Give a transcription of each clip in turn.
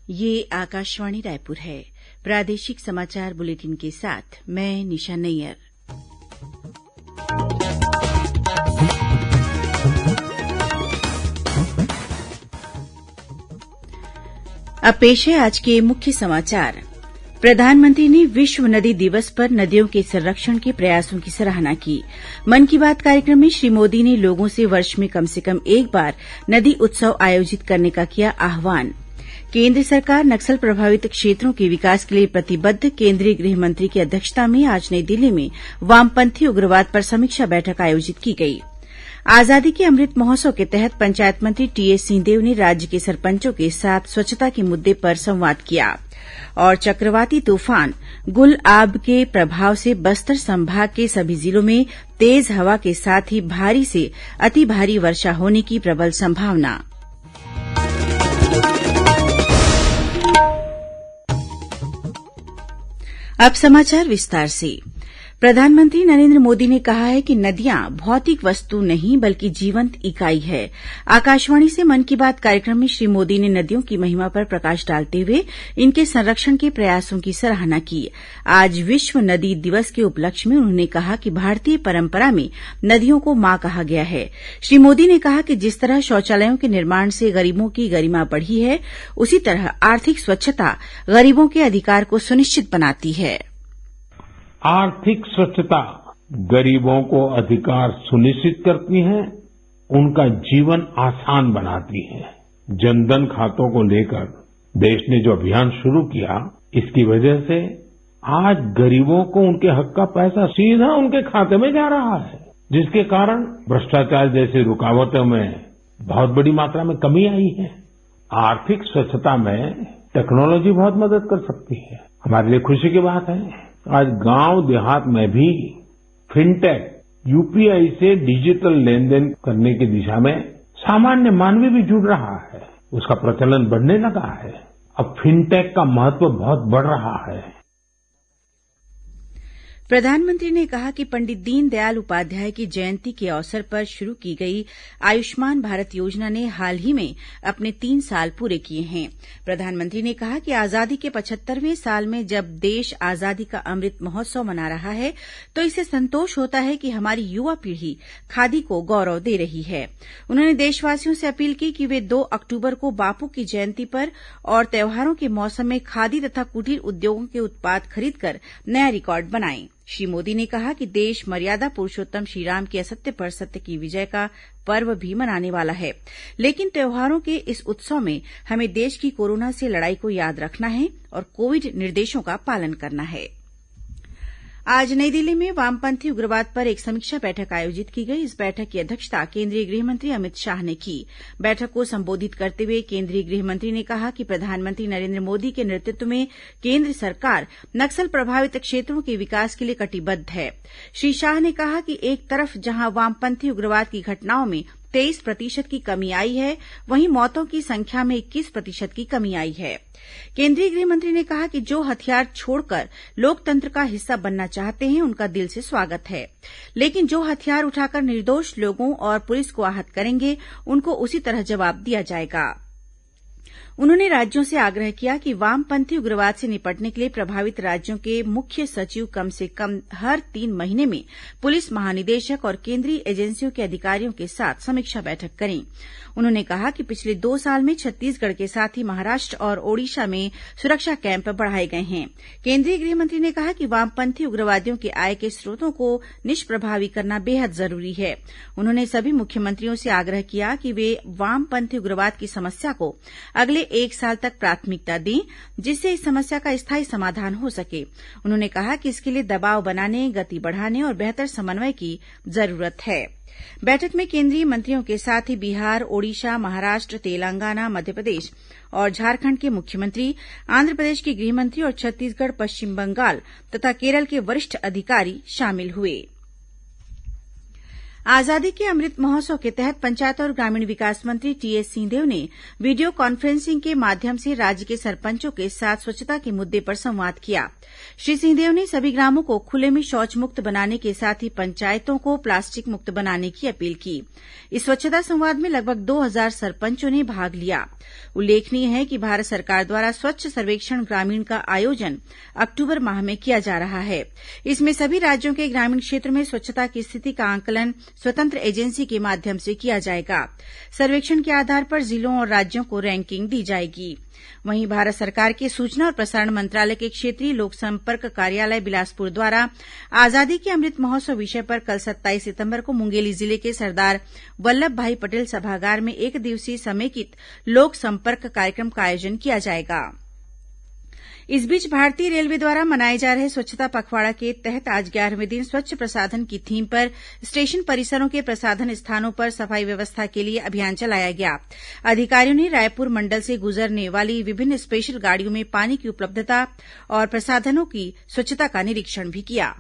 ये आकाशवाणी रायपुर है। प्रादेशिक समाचार बुलेटिन के साथ मैं निशा नैयर। अब पेश है आज के मुख्य समाचार। प्रधानमंत्री ने विश्व नदी दिवस पर नदियों के संरक्षण के प्रयासों की सराहना की। मन की बात कार्यक्रम में श्री मोदी ने लोगों से वर्ष में कम से कम एक बार नदी उत्सव आयोजित करने का किया आह्वान। केंद्र सरकार नक्सल प्रभावित क्षेत्रों के विकास के लिए प्रतिबद्ध। केंद्रीय गृह मंत्री की अध्यक्षता में आज नई दिल्ली में वामपंथी उग्रवाद पर समीक्षा बैठक आयोजित की गई। आजादी के अमृत महोत्सव के तहत पंचायत मंत्री टीएस सिंहदेव ने राज्य के सरपंचों के साथ स्वच्छता के मुद्दे पर संवाद किया। और चक्रवाती तूफान गुलआब के प्रभाव से बस्तर संभाग के सभी जिलों में तेज हवा के साथ ही भारी से अति भारी वर्षा होने की प्रबल संभावना। अब समाचार विस्तार से। प्रधानमंत्री नरेंद्र मोदी ने कहा है कि नदियां भौतिक वस्तु नहीं बल्कि जीवंत इकाई है। आकाशवाणी से मन की बात कार्यक्रम में श्री मोदी ने नदियों की महिमा पर प्रकाश डालते हुए इनके संरक्षण के प्रयासों की सराहना की। आज विश्व नदी दिवस के उपलक्ष्य में उन्होंने कहा कि भारतीय परंपरा में नदियों को मां कहा गया है। श्री मोदी ने कहा कि जिस तरह शौचालयों के निर्माण से गरीबों की गरिमा बढ़ी है, उसी तरह आर्थिक स्वच्छता गरीबों के अधिकार को सुनिश्चित बनाती है। आर्थिक स्वच्छता गरीबों को अधिकार सुनिश्चित करती है, उनका जीवन आसान बनाती है। जनधन खातों को लेकर देश ने जो अभियान शुरू किया, इसकी वजह से आज गरीबों को उनके हक का पैसा सीधा उनके खाते में जा रहा है, जिसके कारण भ्रष्टाचार जैसी रुकावटों में बहुत बड़ी मात्रा में कमी आई है। आर्थिक स्वच्छता में टेक्नोलॉजी बहुत मदद कर सकती है। हमारे लिए खुशी की बात है, आज गांव देहात में भी फिनटेक यूपीआई से डिजिटल लेन देन करने की दिशा में सामान्य मानवी भी जुड़ रहा है। उसका प्रचलन बढ़ने लगा है। अब फिनटेक का महत्व बहुत बढ़ रहा है। प्रधानमंत्री ने कहा कि पंडित दीनदयाल उपाध्याय की जयंती के अवसर पर शुरू की गई आयुष्मान भारत योजना ने हाल ही में अपने 3 साल पूरे किए हैं। प्रधानमंत्री ने कहा कि आजादी के 75वें साल में जब देश आजादी का अमृत महोत्सव मना रहा है, तो इससे संतोष होता है कि हमारी युवा पीढ़ी खादी को गौरव दे रही है। उन्होंने देशवासियों से अपील की कि वे 2 अक्टूबर को बापू की जयंती पर और त्यौहारों के मौसम में खादी तथा कुटीर उद्योगों के उत्पाद खरीदकर नया रिकॉर्ड बनाएं। श्री मोदी ने कहा कि देश मर्यादा पुरुषोत्तम श्रीराम की असत्य पर सत्य की विजय का पर्व भी मनाने वाला है, लेकिन त्योहारों के इस उत्सव में हमें देश की कोरोना से लड़ाई को याद रखना है और कोविड निर्देशों का पालन करना है। आज नई दिल्ली में वामपंथी उग्रवाद पर एक समीक्षा बैठक आयोजित की गई। इस बैठक की अध्यक्षता केंद्रीय गृह मंत्री अमित शाह ने की। बैठक को संबोधित करते हुए केंद्रीय गृह मंत्री ने कहा कि प्रधानमंत्री नरेंद्र मोदी के नेतृत्व में केंद्र सरकार नक्सल प्रभावित क्षेत्रों के विकास के लिए कटिबद्ध है। श्री शाह ने कहा कि एक तरफ जहां वामपंथी उग्रवाद की घटनाओं में 23% की कमी आई है, वहीं मौतों की संख्या में 21% की कमी आई है। केंद्रीय गृह मंत्री ने कहा कि जो हथियार छोड़कर लोकतंत्र का हिस्सा बनना चाहते हैं, उनका दिल से स्वागत है, लेकिन जो हथियार उठाकर निर्दोष लोगों और पुलिस को आहत करेंगे, उनको उसी तरह जवाब दिया जाएगा। उन्होंने राज्यों से आग्रह किया कि वामपंथी उग्रवाद से निपटने के लिए प्रभावित राज्यों के मुख्य सचिव कम से कम हर 3 महीने में पुलिस महानिदेशक और केंद्रीय एजेंसियों के अधिकारियों के साथ समीक्षा बैठक करें। उन्होंने कहा कि पिछले 2 साल में छत्तीसगढ़ के साथ ही महाराष्ट्र और ओडिशा में सुरक्षा कैंप बढ़ाए गए हैं। केंद्रीय गृह मंत्री ने कहा कि वामपंथी उग्रवादियों के आय के स्रोतों को निष्प्रभावी करना बेहद जरूरी है। उन्होंने सभी मुख्यमंत्रियों से आग्रह किया कि वे वामपंथी उग्रवाद की समस्या को अगले 1 साल तक प्राथमिकता दें, जिससे इस समस्या का स्थायी समाधान हो सके। उन्होंने कहा कि इसके लिए दबाव बनाने, गति बढ़ाने और बेहतर समन्वय की जरूरत है। बैठक में केंद्रीय मंत्रियों के साथ ही बिहार, ओडिशा, महाराष्ट्र, तेलंगाना, मध्यप्रदेश और झारखंड के मुख्यमंत्री, आंध्रप्रदेश के गृह मंत्री और छत्तीसगढ़, पश्चिम बंगाल तथा केरल के वरिष्ठ अधिकारी शामिल हुए। आजादी के अमृत महोत्सव के तहत पंचायत और ग्रामीण विकास मंत्री टीएस सिंहदेव ने वीडियो कॉन्फ्रेंसिंग के माध्यम से राज्य के सरपंचों के साथ स्वच्छता के मुद्दे पर संवाद किया। श्री सिंहदेव ने सभी ग्रामों को खुले में शौच मुक्त बनाने के साथ ही पंचायतों को प्लास्टिक मुक्त बनाने की अपील की। इस स्वच्छता संवाद में लगभग 2000 सरपंचों ने भाग लिया। उल्लेखनीय है कि भारत सरकार द्वारा स्वच्छ सर्वेक्षण ग्रामीण का आयोजन अक्टूबर माह में किया जा रहा है। इसमें सभी राज्यों के ग्रामीण क्षेत्र में स्वच्छता की स्थिति का आंकलन स्वतंत्र एजेंसी के माध्यम से किया जाएगा। सर्वेक्षण के आधार पर जिलों और राज्यों को रैंकिंग दी जाएगी। वहीं भारत सरकार के सूचना और प्रसारण मंत्रालय के क्षेत्रीय लोक संपर्क कार्यालय बिलासपुर द्वारा आजादी के अमृत महोत्सव विषय पर कल 27 सितंबर को मुंगेली जिले के सरदार वल्लभ भाई पटेल सभागार में एक दिवसीय समेकित लोक संपर्क कार्यक्रम का आयोजन किया जाएगा। इस बीच भारतीय रेलवे द्वारा मनाए जा रहे स्वच्छता पखवाड़ा के तहत आज 11वें दिन स्वच्छ प्रसाधन की थीम पर स्टेशन परिसरों के प्रसाधन स्थानों पर सफाई व्यवस्था के लिए अभियान चलाया गया। अधिकारियों ने रायपुर मंडल से गुजरने वाली विभिन्न स्पेशल गाड़ियों में पानी की उपलब्धता और प्रसाधनों की स्वच्छता का निरीक्षण भी किया।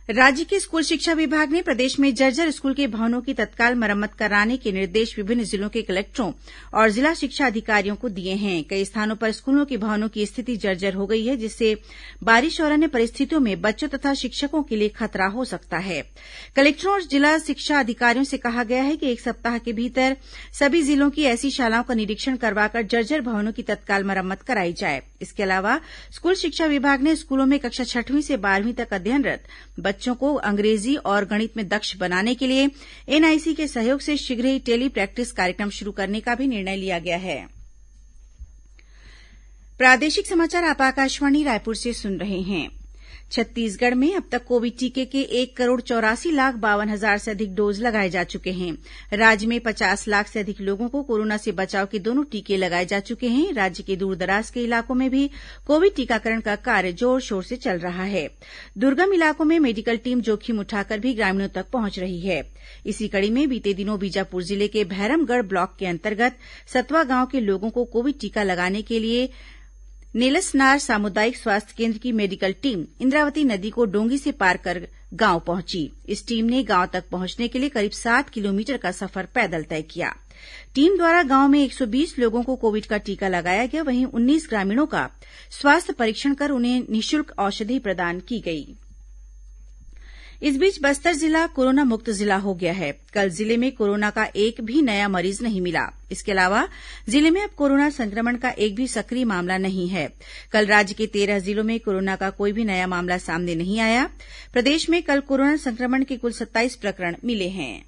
राज्य के स्कूल शिक्षा विभाग ने प्रदेश में जर्जर स्कूल के भवनों की तत्काल मरम्मत कराने के निर्देश विभिन्न जिलों के कलेक्टरों और जिला शिक्षा अधिकारियों को दिए हैं। कई स्थानों पर स्कूलों के भवनों की स्थिति जर्जर हो गई है, जिससे बारिश और अन्य परिस्थितियों में बच्चों तथा शिक्षकों के लिए खतरा हो सकता है। कलेक्टरों और जिला शिक्षा अधिकारियों से कहा गया है कि एक सप्ताह के भीतर सभी जिलों की ऐसी शालाओं का निरीक्षण करवाकर जर्जर भवनों की तत्काल मरम्मत कराई जाए। इसके अलावा स्कूल शिक्षा विभाग ने स्कूलों में कक्षा 6वीं से 12वीं तक अध्ययनरत बच्चों को अंग्रेजी और गणित में दक्ष बनाने के लिए एनआईसी के सहयोग से शीघ्र ही टेली प्रैक्टिस कार्यक्रम शुरू करने का भी निर्णय लिया गया है। प्रादेशिक समाचार आप आकाशवाणी रायपुर से सुन रहे हैं। छत्तीसगढ़ में अब तक कोविड टीके के 1,84,52,000 से अधिक डोज लगाए जा चुके हैं। राज्य में 50 लाख से अधिक लोगों को कोरोना से बचाव के दोनों टीके लगाए जा चुके हैं। राज्य के दूरदराज के इलाकों में भी कोविड टीकाकरण का कार्य जोर शोर से चल रहा है। दुर्गम इलाकों में मेडिकल टीम जोखिम उठाकर भी ग्रामीणों तक पहुंच रही है। इसी कड़ी में बीते दिनों बीजापुर जिले के भैरमगढ़ ब्लॉक के अंतर्गत सतवा गांव के लोगों को कोविड टीका लगाने के लिए नेलसनार सामुदायिक स्वास्थ्य केंद्र की मेडिकल टीम इंद्रावती नदी को डोंगी से पार कर गांव पहुंची। इस टीम ने गांव तक पहुंचने के लिए करीब 7 किलोमीटर का सफर पैदल तय किया। टीम द्वारा गांव में 120 लोगों को कोविड का टीका लगाया गया। वहीं 19 ग्रामीणों का स्वास्थ्य परीक्षण कर उन्हें निःशुल्क औषधि प्रदान की गई। इस बीच बस्तर जिला कोरोना मुक्त जिला हो गया है। कल जिले में कोरोना का एक भी नया मरीज नहीं मिला। इसके अलावा जिले में अब कोरोना संक्रमण का एक भी सक्रिय मामला नहीं है। कल राज्य के 13 जिलों में कोरोना का कोई भी नया मामला सामने नहीं आया। प्रदेश में कल कोरोना संक्रमण के कुल 27 प्रकरण मिले हैं।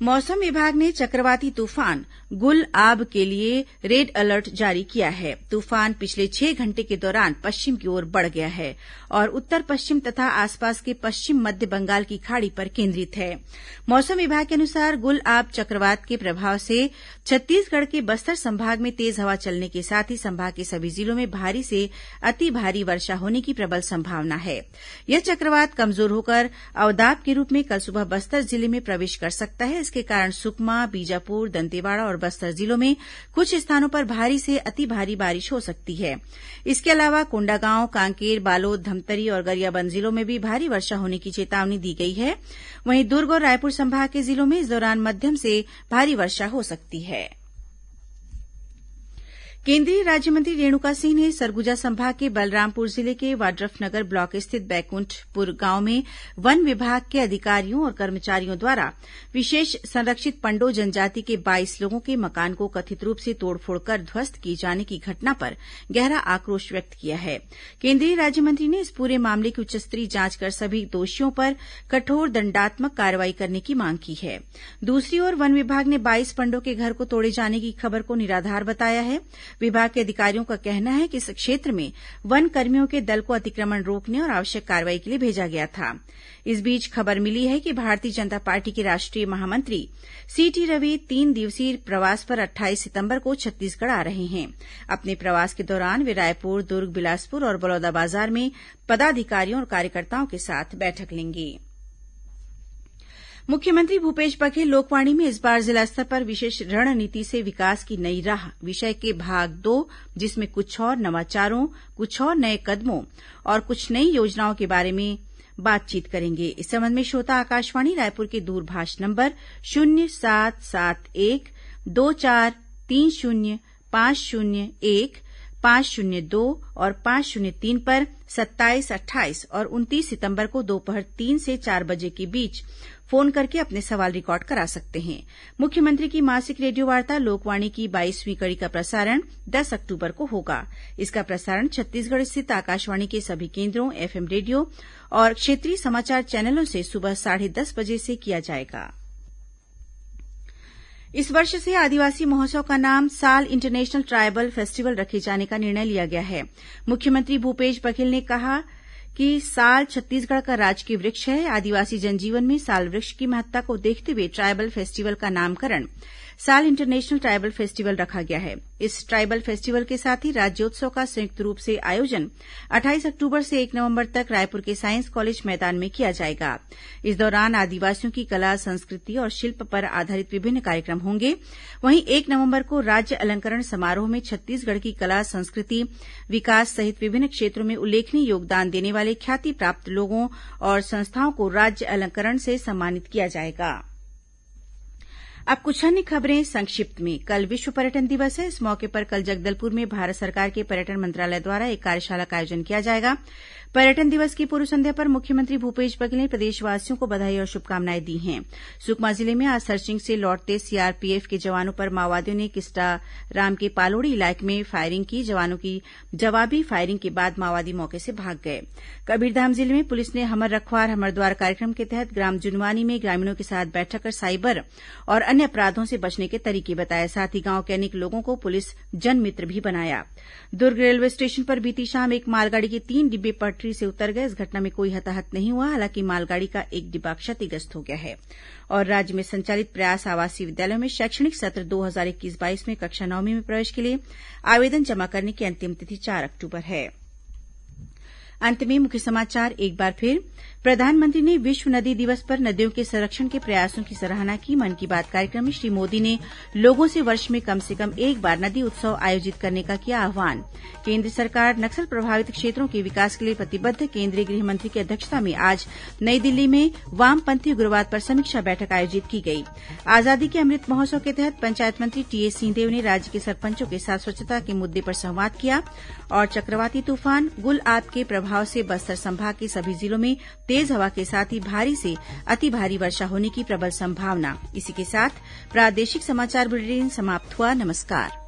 मौसम विभाग ने चक्रवाती तूफान गुलआब के लिए रेड अलर्ट जारी किया है। तूफान पिछले 6 घंटे के दौरान पश्चिम की ओर बढ़ गया है और उत्तर पश्चिम तथा आसपास के पश्चिम मध्य बंगाल की खाड़ी पर केंद्रित है। मौसम विभाग के अनुसार गुलआब चक्रवात के प्रभाव से छत्तीसगढ़ के बस्तर संभाग में तेज हवा चलने के साथ ही संभाग के सभी जिलों में भारी से अति भारी वर्षा होने की प्रबल संभावना है। यह चक्रवात कमजोर होकर अवदाब के रूप में कल सुबह बस्तर जिले में प्रवेश कर सकता है। इसके कारण सुकमा, बीजापुर, दंतेवाड़ा और बस्तर जिलों में कुछ स्थानों पर भारी से अति भारी बारिश हो सकती है। इसके अलावा कोंडागांव, कांकेर, बालोद, धमतरी और गरियाबंद जिलों में भी भारी वर्षा होने की चेतावनी दी गई है। वहीं दुर्ग और रायपुर संभाग के जिलों में इस दौरान मध्यम से भारी वर्षा हो सकती है। केंद्रीय राज्यमंत्री रेणुका सिंह ने सरगुजा संभाग के बलरामपुर जिले के वाड्रफनगर ब्लॉक स्थित बैकुंठपुर गांव में वन विभाग के अधिकारियों और कर्मचारियों द्वारा विशेष संरक्षित पंडो जनजाति के 22 लोगों के मकान को कथित रूप से तोड़फोड़ कर ध्वस्त किए जाने की घटना पर गहरा आक्रोश व्यक्त किया है। केंद्रीय राज्यमंत्री ने इस पूरे मामले की उच्चस्तरीय जांच कर सभी दोषियों पर कठोर दंडात्मक कार्रवाई करने की मांग की है। दूसरी ओर वन विभाग ने 22 पंडों के घर को तोड़े जाने की खबर को निराधार बताया है। विभाग के अधिकारियों का कहना है कि इस क्षेत्र में वन कर्मियों के दल को अतिक्रमण रोकने और आवश्यक कार्रवाई के लिए भेजा गया था। इस बीच खबर मिली है कि भारतीय जनता पार्टी के राष्ट्रीय महामंत्री सीटी रवि 3 दिवसीय प्रवास पर 28 सितंबर को छत्तीसगढ़ आ रहे हैं। अपने प्रवास के दौरान वे रायपुर, दुर्ग, बिलासपुर और बलौदाबाजार में पदाधिकारियों और कार्यकर्ताओं के साथ बैठक लेंगे। मुख्यमंत्री भूपेश बघेल लोकवाणी में इस बार जिला स्तर पर विशेष रणनीति से विकास की नई राह विषय के भाग 2, जिसमें कुछ और नवाचारों, कुछ और नए कदमों और कुछ नई योजनाओं के बारे में बातचीत करेंगे। इस संबंध में श्रोता आकाशवाणी रायपुर के दूरभाष नंबर 0771-2430-501, 502 और 503 पर 27, 28 और 29 सितंबर को दोपहर 3 से 4 बजे के बीच फोन करके अपने सवाल रिकॉर्ड करा सकते हैं। मुख्यमंत्री की मासिक रेडियो वार्ता लोकवाणी की 22वीं कड़ी का प्रसारण 10 अक्टूबर को होगा। इसका प्रसारण छत्तीसगढ़ स्थित आकाशवाणी के सभी केन्द्रों, एफएम रेडियो और क्षेत्रीय समाचार चैनलों से सुबह 10:30 बजे से किया जाएगा। इस वर्ष से आदिवासी महोत्सव का नाम साल इंटरनेशनल ट्राइबल फेस्टिवल रखे जाने का निर्णय लिया गया है। मुख्यमंत्री भूपेश बघेल ने कहा कि साल छत्तीसगढ़ का राजकीय वृक्ष है। आदिवासी जनजीवन में साल वृक्ष की महत्ता को देखते हुए ट्राइबल फेस्टिवल का नामकरण साल इंटरनेशनल ट्राइबल फेस्टिवल रखा गया है। इस ट्राइबल फेस्टिवल के साथ ही राज्योत्सव का संयुक्त रूप से आयोजन 28 अक्टूबर से 1 नवंबर तक रायपुर के साइंस कॉलेज मैदान में किया जाएगा। इस दौरान आदिवासियों की कला, संस्कृति और शिल्प पर आधारित विभिन्न कार्यक्रम होंगे। वहीं 1 नवंबर को राज्य अलंकरण समारोह में छत्तीसगढ़ की कला, संस्कृति, विकास सहित विभिन्न क्षेत्रों में उल्लेखनीय योगदान देने वाले ख्याति प्राप्त लोगों और संस्थाओं को राज्य अलंकरण से सम्मानित किया जाएगा। अब कुछ अन्य खबरें संक्षिप्त में। कल विश्व पर्यटन दिवस है। इस मौके पर कल जगदलपुर में भारत सरकार के पर्यटन मंत्रालय द्वारा एक कार्यशाला का आयोजन किया जाएगा। पर्यटन दिवस की पूर्व संध्या पर मुख्यमंत्री भूपेश बघेल ने प्रदेशवासियों को बधाई और शुभकामनाएं दी हैं। सुकमा जिले में आज सर्चिंग से लौटते सीआरपीएफ के जवानों पर माओवादियों ने किस्टाराम के पालोड़ी इलाके में फायरिंग की। जवानों की जवाबी फायरिंग के बाद माओवादी मौके से भाग गए। कबीरधाम जिले में पुलिस ने हमर रखवार हमर द्वार कार्यक्रम के तहत ग्राम जुनवानी में ग्रामीणों के साथ बैठक कर साइबर और अन्य अपराधों से बचने के तरीके बताए। साथ ही गांव के अनेक लोगों को पुलिस जनमित्र भी बनाया। दुर्ग रेलवे स्टेशन पर बीती शाम एक मालगाड़ी के 3 डिब्बे पटरी से उतर गए। इस घटना में कोई हताहत नहीं हुआ। हालांकि मालगाड़ी का एक डिब्बा क्षतिग्रस्त हो गया है। और राज्य में संचालित प्रयास आवासीय विद्यालयों में शैक्षणिक सत्र 2021-22 में कक्षा 9वीं में प्रवेश के लिए आवेदन जमा करने की अंतिम तिथि 4 अक्टूबर है। अंत में मुख्य समाचार एक बार फिर। प्रधानमंत्री ने विश्व नदी दिवस पर नदियों के संरक्षण के प्रयासों की सराहना की। मन की बात कार्यक्रम में श्री मोदी ने लोगों से वर्ष में कम से कम एक बार नदी उत्सव आयोजित करने का किया आह्वान। केंद्र सरकार नक्सल प्रभावित क्षेत्रों के विकास के लिए प्रतिबद्ध। केंद्रीय गृह मंत्री की अध्यक्षता में आज नई दिल्ली में वामपंथी उग्रवाद पर समीक्षा बैठक आयोजित की गई। आजादी के अमृत महोत्सव के तहत पंचायत मंत्री टीएस सिंहदेव ने राज्य के सरपंचों के साथ स्वच्छता के मुद्दे पर संवाद किया। और चक्रवाती तूफान गुलआब के प्रभाव से बस्तर संभाग के सभी जिलों में तेज हवा के साथ ही भारी से अति भारी वर्षा होने की प्रबल संभावना। इसी के साथ प्रादेशिक समाचार बुलेटिन समाप्त हुआ। नमस्कार।